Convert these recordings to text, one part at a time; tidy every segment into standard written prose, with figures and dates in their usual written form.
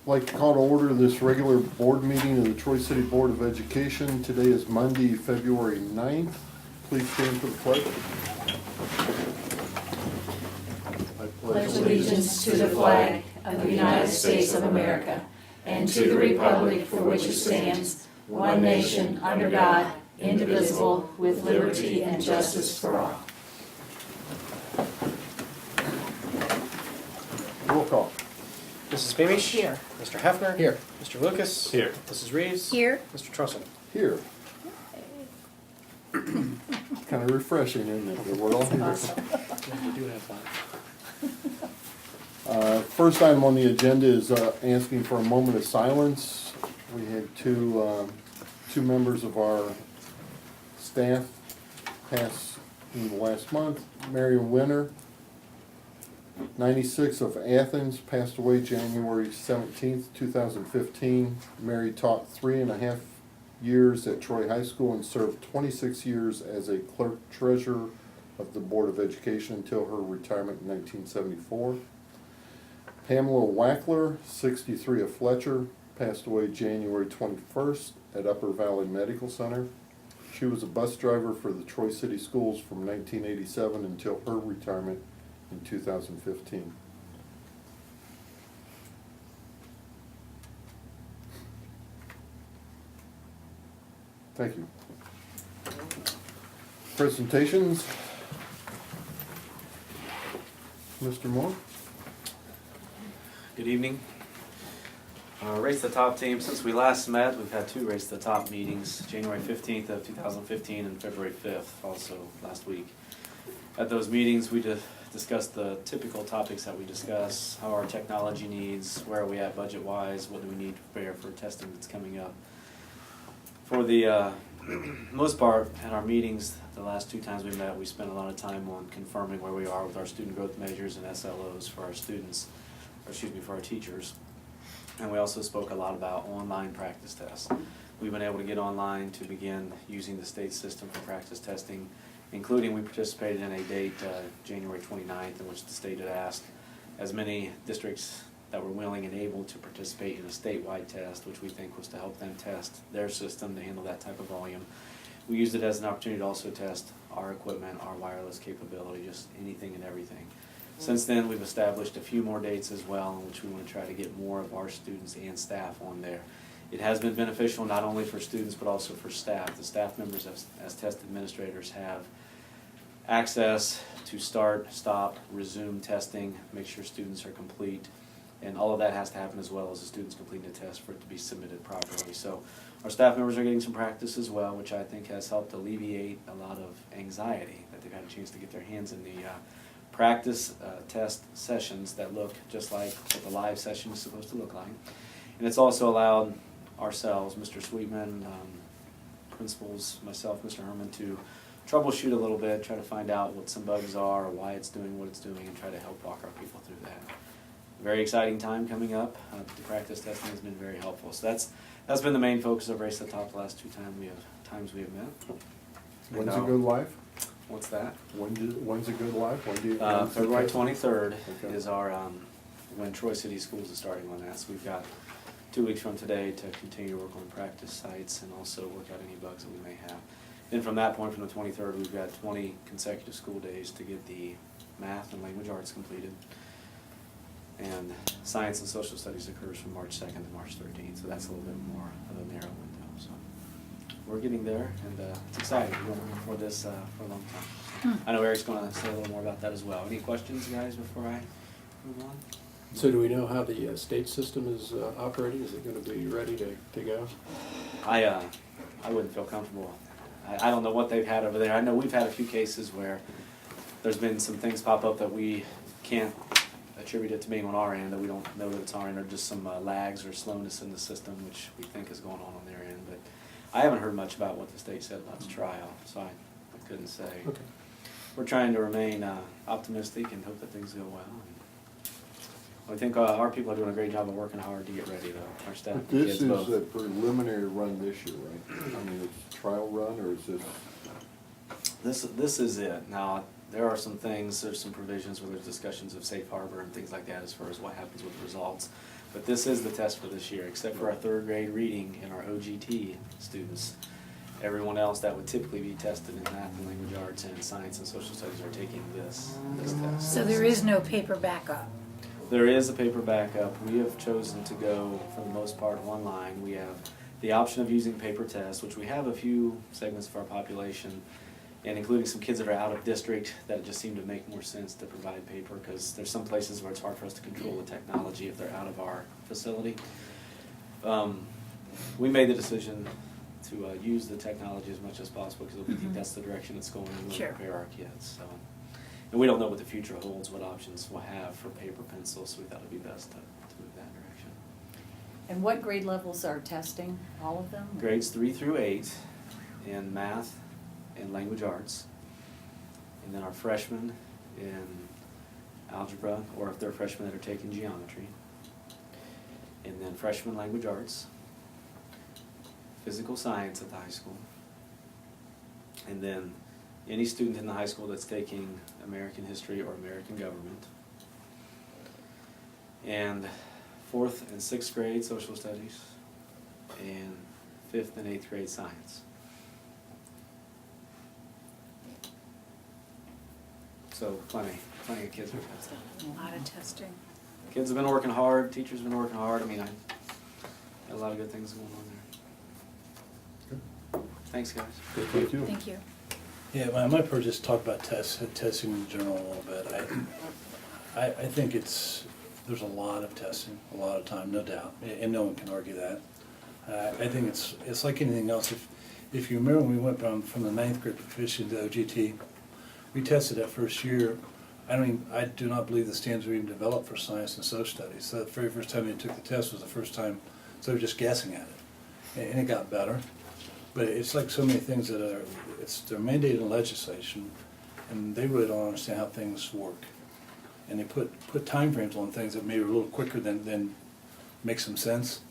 I'd like to call to order this regular board meeting of the Troy City Board of Education. Today is Monday, February 9th. Please stand for the pledge. I Pledge allegiance to the flag of the United States of America and to the republic for which it stands, one nation, under God, indivisible, with liberty and justice for all. Roll call. Mrs. Beamish? Here. Mr. Hefner? Here. Mr. Lucas? Here. Mrs. Reeves? Here. Mr. Trussell? Here. Kind of refreshing, isn't it? that We're all here. We do have fun. First item on the agenda is asking for a moment of silence. We had two members of our staff pass in the last month. Marion Winter, 96, of Athens, passed away January 17th, 2015. Mary taught 3.5 years at Troy High School and served 26 years as a clerk treasurer of the Board of Education until her retirement in 1974. Pamela Wackler, 63, of Fletcher, passed away January 21st at Upper Valley Medical Center. She was a bus driver for the Troy City Schools from 1987 until her retirement in 2015. Thank you. Presentations. Mr. Moore? Good evening. Race to the Top team, since we last met, we've had two Race to the Top meetings, January 15th of 2015 and February 5th, also last week. At those meetings, we discussed the typical topics that we discuss, how our technology needs, where are we at budget-wise, what do we need to prepare for testing that's coming up. For the most part, at our meetings, the last two times we met, we spent a lot of time on confirming where we are with our student growth measures and SLOs for our students, or excuse me, for our teachers. And we also spoke a lot about online practice tests. We've been able to get online to begin using the state system for practice testing, including we participated in a date, January 29th, in which the state had asked as many districts that were willing and able to participate in a statewide test, which we think was to help them test their system to handle that type of volume. We used it as an opportunity to also test our equipment, our wireless capability, just anything and everything. Since then, we've established a few more dates as well, in which we want to try to get more of our students and staff on there. It has been beneficial not only for students but also for staff. The staff members as test administrators have access to start, stop, resume testing, make sure students are complete, and all of that has to happen as well as the students completing the test for it to be submitted properly. So our staff members are getting some practice as well, which I think has helped alleviate a lot of anxiety that they've had a chance to get their hands in the practice test sessions that look just like what the live session is supposed to look like. And it's also allowed ourselves, Mr. Sweetman, principals, myself, Mr. Herman, to troubleshoot a little bit, try to find out what some bugs are, or why it's doing what it's doing, and try to help walk our people through that. Very exciting time coming up. The practice testing has been very helpful. So that's been the main focus of Race to the Top the last two times we have met. When's it go live? What's that? When's it go live? When do you? February 23rd Okay. is our when Troy City Schools is starting on that. So we've got 2 weeks from today to continue to work on practice sites and also work out any bugs that we may have. Then from that point, from the 23rd, we've got 20 consecutive school days to get the math and language arts completed. And science and social studies occurs from March 2nd to March 13th, so that's a little bit more of a narrow window. So we're getting there, and it's exciting. We've been working for this for a long time. I know Eric's going to say a little more about that as well. Any questions, guys, before I move on? So do we know how the state system is operating? Is it going to be ready to go? I wouldn't feel comfortable. I don't know what they've had over there. I know we've had a few cases where there's been some things pop up that we can't attribute it to being on our end, that we don't know that it's our end, or just some lags or slowness in the system, which we think is going on their end. But I haven't heard much about what the state said about the trial, so I couldn't say. Okay. We're trying to remain optimistic and hope that things go well. I think our people are doing a great job of working hard to get ready, though. Our staff But and this kids is both. a preliminary run this year, right? I mean, it's a trial run, or is this? This is it. Now, there are some things, there's some provisions where there's discussions of safe harbor and things like that as far as what happens with results. But this is the test for this year, except for our third grade reading and our OGT students. Everyone else that would typically be tested in math and language arts and science and social studies are taking this test. So there is no paper backup? There is a paper backup. We have chosen to go, for the most part, online. We have the option of using paper tests, which we have a few segments of our population, and including some kids that are out of district, that it just seemed to make more sense to provide paper, because there's some places where it's hard for us to control the technology if they're out of our facility. We made the decision to use the technology as much as possible, because we think that's the direction it's going, and we'll Sure. prepare our kids. So, and we don't know what the future holds, what options we'll have for paper pencils, so we thought it'd be best to move that direction. And what grade levels are testing? All of them? Grades 3 through 8 in math and language arts, and then our freshmen in algebra, or if they're freshmen that are taking geometry, and then freshman language arts, physical science at the high school, and then any student in the high school that's taking American history or American government, and 4th and 6th grade social studies, and 5th and 8th grade science. So plenty of kids are testing. A lot of testing. Kids have been working hard, teachers have been working hard. I mean, I got a lot of good things going on there. Thanks, guys. Okay, thank you. Thank you. Yeah, well, I might probably just talk about testing in general a little bit. I think there's a lot of testing, a lot of time, no doubt, and no one can argue that. I think it's like anything else. If you remember when we went from the 9th grade proficient to OGT, we tested that first year. I do not believe the standards were even developed for science and social studies. So the very first time they took the test was the first time, so they were just guessing at it. And it got better. But it's like so many things that they're mandated in legislation, and they really don't understand how things work. And they put timeframes on things that maybe are a little quicker than makes some sense.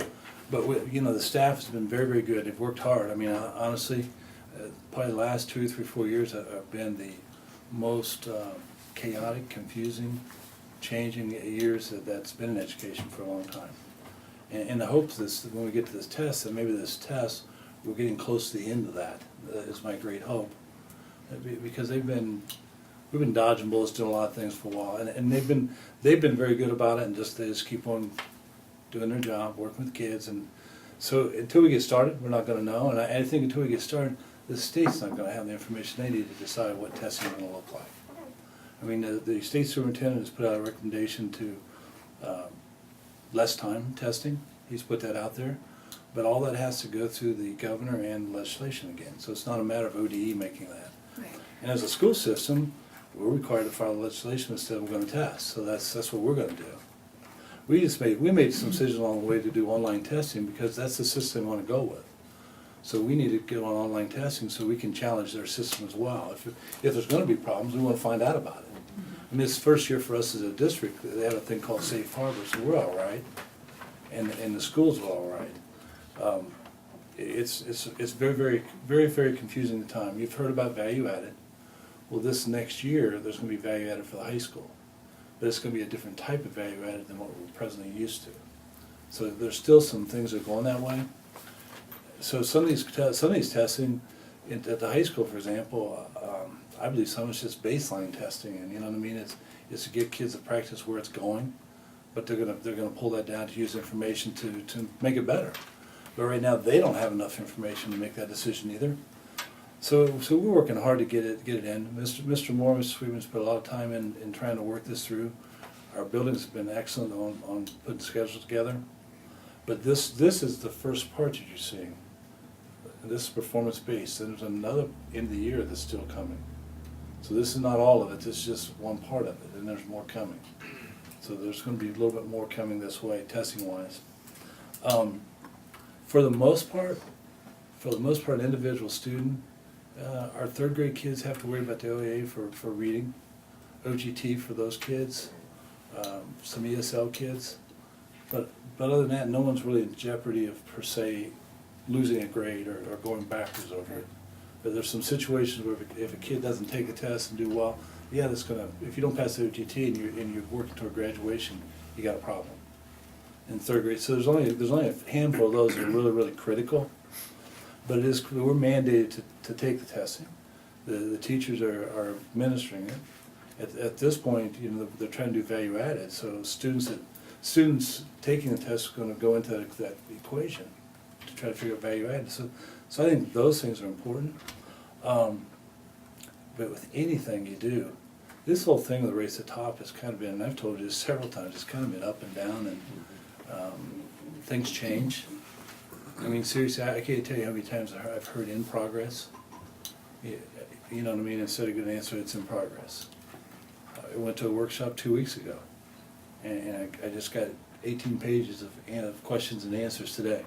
But the staff has been very, very good. They've worked hard. I mean, honestly, probably the last 2, 3, 4 years have been the most chaotic, confusing, changing years that's been in education for a long time. And the hope is when we get to this test, that maybe this test, we're getting close to the end of that, is my great hope. Because we've been dodging bullets, doing a lot of things for a while, and they've been very good about it, and they just keep on doing their job, working with kids, and so until we get started, we're not going to know, and I think until we get started, the state's not going to have the information they need to decide what testing is going to look like. I mean, the state superintendent has put out a recommendation to less time testing. He's put that out there. But all that has to go through the governor and legislation again. So it's not a matter of ODE making that. Right. And as a school system, we're required to follow legislation instead of going to test. So that's what we're going to do. We made some decisions along the way to do online testing because that's the system we want to go with. So we need to get on online testing so we can challenge their system as well. If there's going to be problems, we want to find out about it. I mean, this first year for us as a district, they have a thing called Safe Harbor, so we're all right, and the schools are all right. It's very, very, very, very confusing at the time. You've heard about value added. Well, this next year, there's going to be value added for the high school, but it's going to be a different type of value added than what we're presently used to. So there's still some things that are going that way. So some of these testing at the high school, for example, I believe some of it's just baseline testing, and you know what I mean. It's to get kids to practice where it's going, but they're gonna pull that down to use information to make it better. But right now they don't have enough information to make that decision either. So we're working hard to get it in. Mr. Moore, Mr. Sweetman's put a lot of time in trying to work this through. Our buildings have been excellent on putting schedules together. But this is the first part that you're seeing. This is performance-based, and there's another end of the year that's still coming. So this is not all of it, this is just one part of it, and there's more coming. So there's going to be a little bit more coming this way, testing-wise. For the most part, an individual student, our third grade kids have to worry about the OEA for reading, OGT for those kids, some ESL kids. But other than that, no one's really in jeopardy of, per se, losing a grade or going backwards over it. But there's some situations where if a kid doesn't take a test and do well, yeah, that's gonna. If you don't pass the OGT and you're working toward graduation, you got a problem. in third grade. So there's only a handful of those that are really critical. But we're mandated to take the testing. The teachers are administering it. At this point, they're trying to do value added. So students taking the test are going to go into that equation to try to figure out value added. So I think those things are important. But with anything you do, this whole thing with the race to the top has kind of been, and I've told you this several times, it's kind of been up and down, and things change. I mean, seriously, I can't tell you how many times I've heard in progress. You know what I mean? Instead of getting an answer, it's in progress. I went to a workshop 2 weeks ago, and I just got 18 pages of questions and answers today,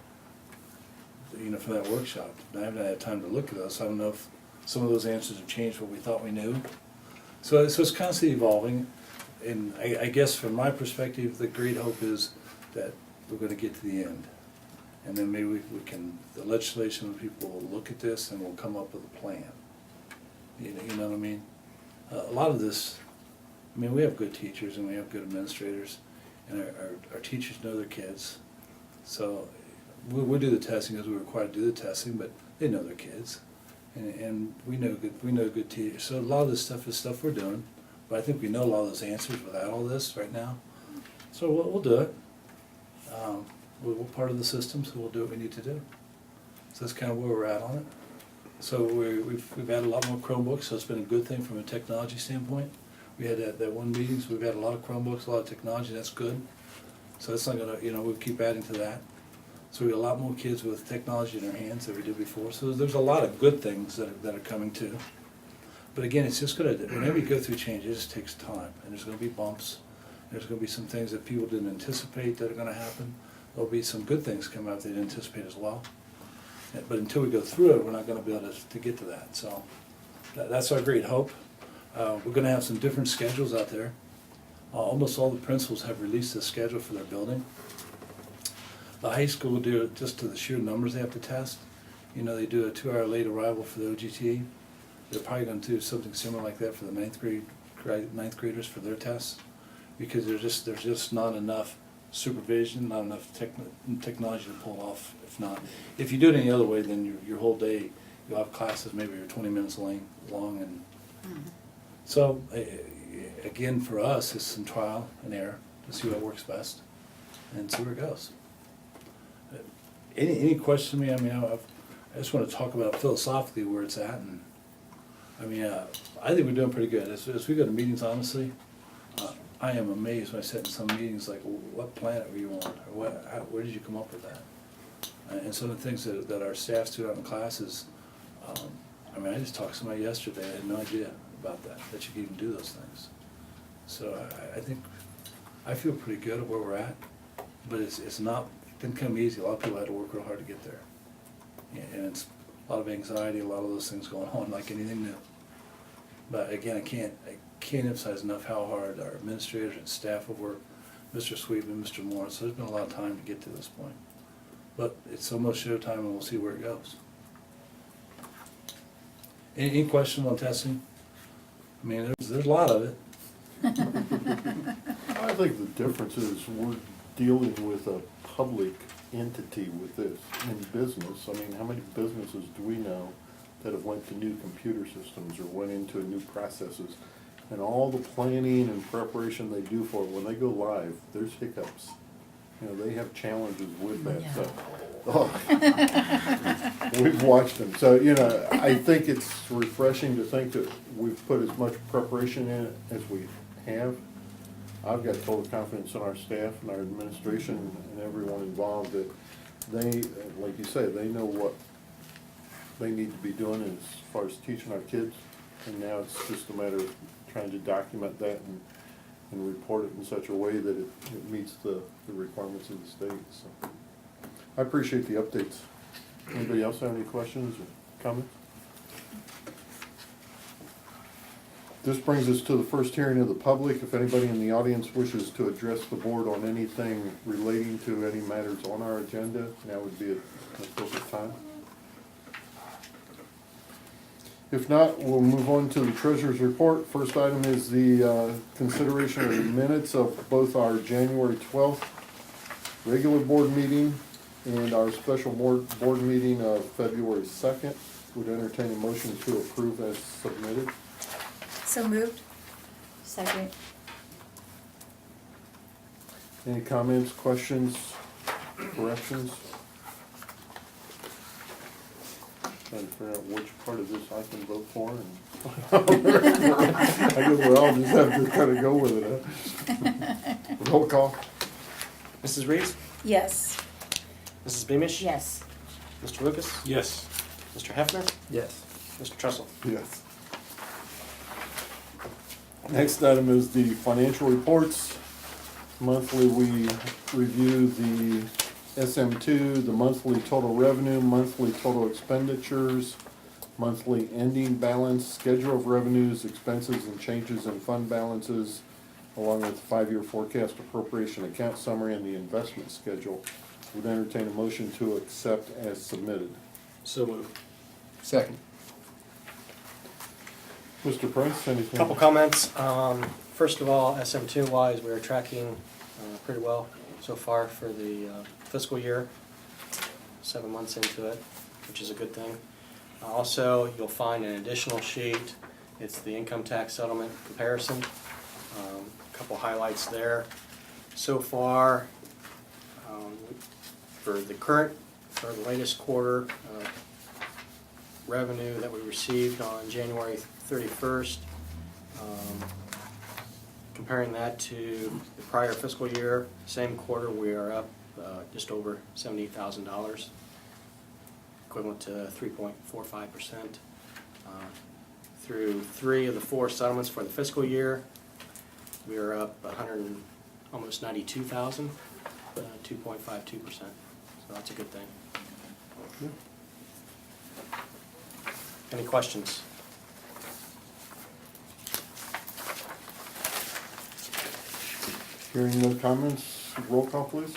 from that workshop. And I haven't had time to look at those, so I don't know if some of those answers have changed what we thought we knew. So it's constantly evolving, and I guess from my perspective, the great hope is that we're going to get to the end. And then maybe we can, the legislation people will look at this and we'll come up with a plan. You know what I mean? A lot of this, we have good teachers and we have good administrators, and our teachers know their kids. So we'll do the testing because we're required to do the testing, but they know their kids. And we know good teachers. So a lot of this stuff is stuff we're doing, but I think we know a lot of those answers without all this right now. So we'll do it. We're part of the system, so we'll do what we need to do. So that's kind of where we're at on it. So we've had a lot more Chromebooks, so it's been a good thing from a technology standpoint. We had that one meeting, so we've had a lot of Chromebooks, a lot of technology, that's good. So that's not gonna, we'll keep adding to that. So we got a lot more kids with technology in their hands than we did before. So there's a lot of good things that are coming too. But again, it's just whenever you go through change, it just takes time. And there's gonna be bumps. There's gonna be some things that people didn't anticipate that are gonna happen. There'll be some good things come out they didn't anticipate as well. But until we go through it, we're not gonna be able to get to that. So that's our great hope. We're gonna have some different schedules out there. Almost all the principals have released a schedule for their building. The high school will do it just to the sheer numbers they have to test. They do a 2-hour late arrival for the OGT. They're probably gonna do something similar like that for the ninth graders for their tests, because there's just not enough supervision, not enough technology to pull off. If you do it any other way, then your whole day, you'll have classes maybe are 20 minutes long, and so again, for us, it's some trial and error to see what works best and see where it goes. Any question to me? I just want to talk about philosophically where it's at, and I think we're doing pretty good. As we go to meetings, honestly, I am amazed when I sit in some meetings like, what planet were you on, or where did you come up with that? And some of the things that our staffs do out in classes, I just talked to somebody yesterday, I had no idea about that you could even do those things. So I feel pretty good at where we're at, but it didn't come easy. A lot of people had to work real hard to get there. And it's a lot of anxiety, a lot of those things going on, like anything new. But again, I can't emphasize enough how hard our administrators and staff have worked, Mr. Sweetman, Mr. Morris. So there's been a lot of time to get to this point. But it's almost showtime, and we'll see where it goes. Any questions on testing? There's a lot of it. I think the difference is we're dealing with a public entity with this in business. How many businesses do we know that have went to new computer systems or went into new processes? And all the planning and preparation they do for it, when they go live, there's hiccups. They have challenges with that. So, we've watched them. So, I think it's refreshing to think that we've put as much preparation in it as we have. I've got total confidence in our staff and our administration and everyone involved that they, like you say, they know what they need to be doing as far as teaching our kids. And now it's just a matter of trying to document that and report it in such a way that it meets the requirements of the state. So I appreciate the updates. Anybody else have any questions or comments? This brings us to the first hearing of the public. If anybody in the audience wishes to address the board on anything relating to any matters on our agenda, now would be an appropriate time. If not, we'll move on to the treasurer's report. First item is the consideration of the minutes of both our January 12th regular board meeting and our special board meeting of February 2nd. Would entertain a motion to approve as submitted. So moved. Second. Any comments, questions, corrections? Trying to figure out which part of this I can vote for and. I guess we all just have to kind of go with it, huh? Roll call? Mrs. Reeves? Yes. Mrs. Beamish? Yes. Mr. Lucas? Yes. Mr. Hefner? Yes. Mr. Trussell? Yes. Next item is the financial reports. Monthly, we review the SM2, the monthly total revenue, monthly total expenditures, monthly ending balance, schedule of revenues, expenses, and changes in fund balances, along with the 5-year forecast appropriation account summary and the investment schedule. Would entertain a motion to accept as submitted. So moved. Second. Mr. Price, anything? Couple comments. First of all, SM2 wise, we are tracking pretty well so far for the fiscal year. 7 months into it, which is a good thing. Also, you'll find an additional sheet. It's the income tax settlement comparison. A couple highlights there. So far, for the latest quarter, revenue that we received on January 31st, comparing that to the prior fiscal year, same quarter, we are up just over $70,000, equivalent to 3.45%. Through 3 of the 4 settlements for the fiscal year, we are up almost 92,000, 2.52%. So that's a good thing. Any questions? Hearing no comments, roll call please.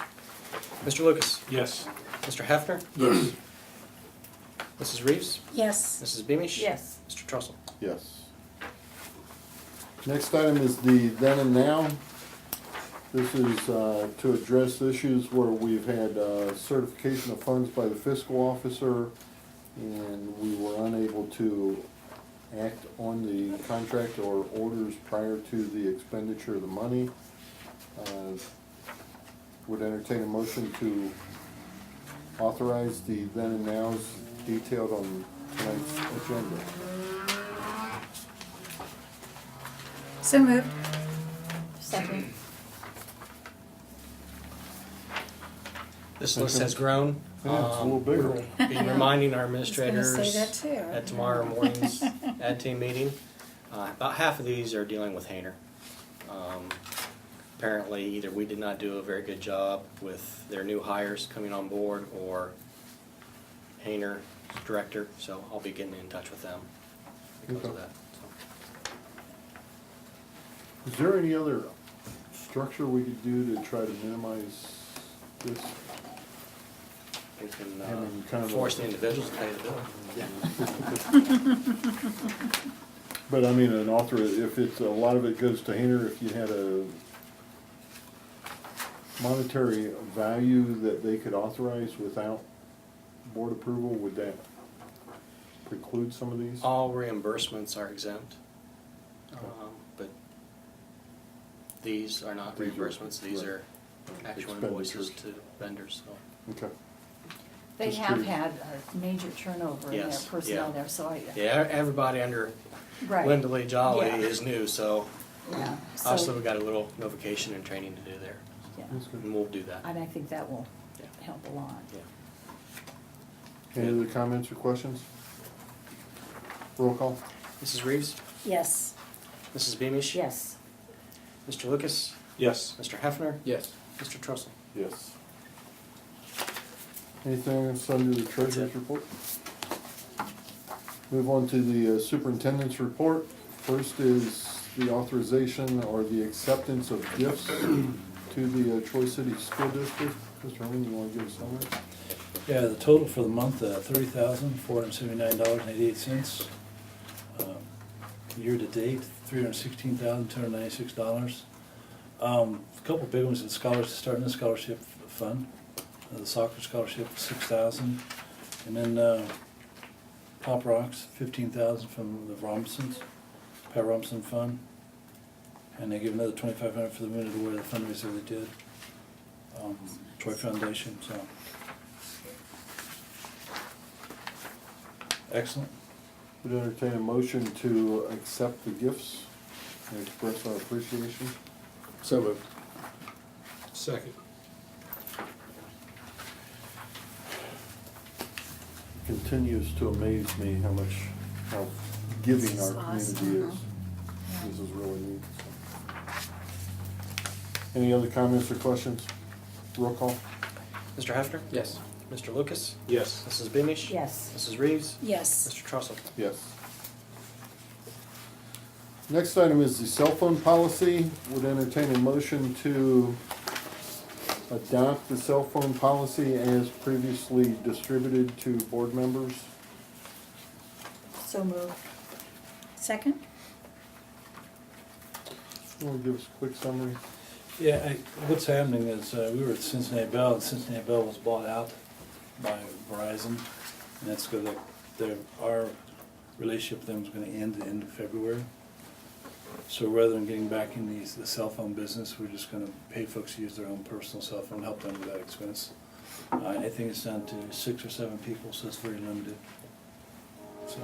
Mr. Lucas? Yes. Mr. Hefner? Yes. Mrs. Reeves? Yes. Mrs. Beamish? Yes. Mr. Trussell? Yes. Next item is the then and now. This is to address issues where we've had certification of funds by the fiscal officer and we were unable to act on the contract or orders prior to the expenditure of the money. Would entertain a motion to authorize the then and nows detailed on tonight's agenda. So moved. Second. This list has grown. Yeah, it's a little bigger. We'll be reminding our I administrators was gonna say that too. at tomorrow morning's ad team meeting. About half of these are dealing with Hayner. Apparently, either we did not do a very good job with their new hires coming on board, or Hayner director. So I'll be getting in touch with them because of Okay. that. So. Is there any other structure we could do to try to minimize this? We can Having kind of a- force the individuals to pay the bill. But I mean, an author, if it's, a lot of it goes to Hayner, if you had a monetary value that they could authorize without board approval, would that preclude some of these? All reimbursements are exempt, but these are not These are- reimbursements, these right. are actual invoices Expenditures. to vendors, so. Okay. They Just have curious. had a major turnover in their Yes, personnel yeah. there, so I. Yeah, everybody under Right. Linda Lee Jolly Yeah. is new, so Yeah. also So, we got a little notification and training to do there, yeah. That's good. and we'll do that. And I think that will Yeah. help a lot. Yeah. Any other comments or questions? Roll call? Mrs. Reeves? Yes. Mrs. Beamish? Yes. Mr. Lucas? Yes. Mr. Hefner? Yes. Mr. Trussell? Yes. Anything else under the treasurer's it. report? Move on to the superintendent's report. First is the authorization or the acceptance of gifts to the Troy City School District. Mr. Herman, you want to give us a summary? Yeah, the total for the month, $30,479.88. Year to date, $316,296. A couple big ones in starting the scholarship Fund. The soccer scholarship, $6,000. And then Pop Rocks, $15,000 from the Robinsons, Pat Robinson Fund. And they give another $2,500 for the Wounded Warrior, the fundraiser they did. Troy Foundation, so. Excellent. Would entertain a motion to accept the gifts and express our appreciation. So moved. Second. Continues to amaze me how giving This is our awesome. community is. This is really neat. Any other comments or questions? Roll call? Mr. Hefner? Yes. Mr. Lucas? Yes. Mrs. Beamish? Yes. Mrs. Reeves? Yes. Mr. Trussell? Yes. Next item is the cell phone policy. Would entertain a motion to adopt the cell phone policy as previously distributed to board members. So moved. Second? You want to give us a quick summary? Yeah, what's happening is, we were at Cincinnati Bell, and Cincinnati Bell was bought out by Verizon, and that's because our relationship with them is gonna end at the end of February. So rather than getting back in the cell phone business, we're just gonna pay folks to use their own personal cell phone, help them with that expense. I think it's down to 6 or 7 people, so it's very limited. So,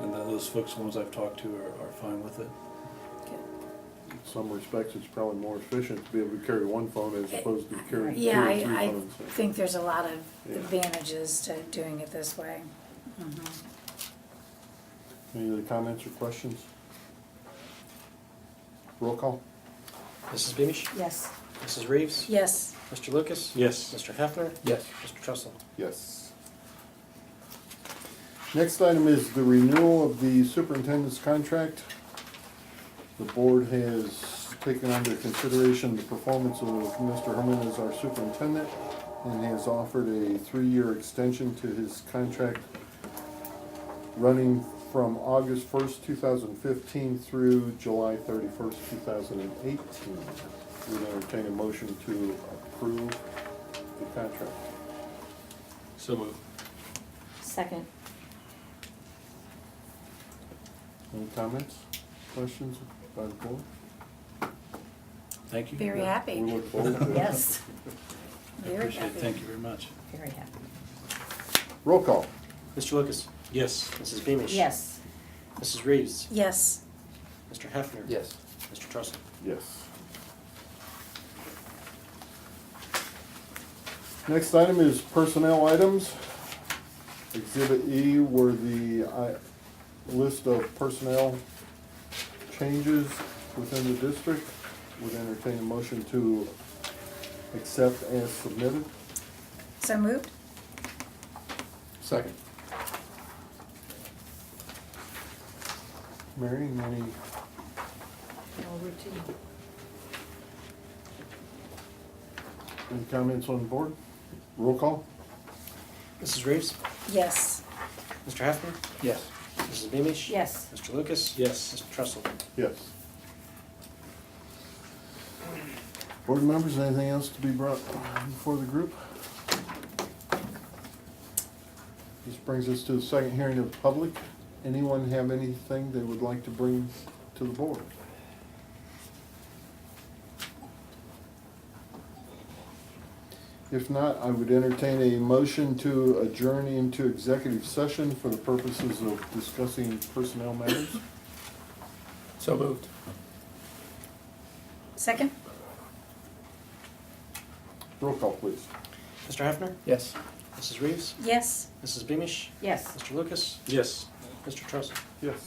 and those folks, the ones I've talked to, are fine with it. In some respects, it's probably more efficient to be able to carry one phone as opposed to carrying two Yeah, or three I phones. think there's a lot of Yeah. advantages to doing it this way. Any other comments or questions? Roll call? Mrs. Beamish? Yes. Mrs. Reeves? Yes. Mr. Lucas? Yes. Mr. Hefner? Yes. Mr. Trussell? Yes. Next item is the renewal of the superintendent's contract. The board has taken under consideration the performance of Mr. Herman as our superintendent and has offered a 3-year extension to his contract running from August 1st, 2015 through July 31st, 2018. We'd entertain a motion to approve the contract. So moved. Second? Any comments, questions by the board? Thank you. Very happy. We look forward to it. Yes. Very Appreciate it, happy. thank you very much. Very happy. Roll call. Mr. Lucas? Yes. Mrs. Beamish? Yes. Mrs. Reeves? Yes. Mr. Hefner? Yes. Mr. Trussell? Yes. Next item is personnel items. Exhibit E were the list of personnel changes within the district. Would entertain a motion to accept as submitted. So moved? Second. Mary, any No routine. comments on the board? Roll call? Mrs. Reeves? Yes. Mr. Hefner? Yes. Mrs. Beamish? Yes. Mr. Lucas? Yes. Mr. Trussell? Yes. Board members, anything else to be brought before the group? This brings us to the second hearing of the public. Anyone have anything they would like to bring to the board? If not, I would entertain a motion to adjourn into executive session for the purposes of discussing personnel matters. So moved. Second? Roll call, please. Mr. Hefner? Yes. Mrs. Reeves? Yes. Mrs. Beamish? Yes. Mr. Lucas? Yes. Mr. Trussell? Yes.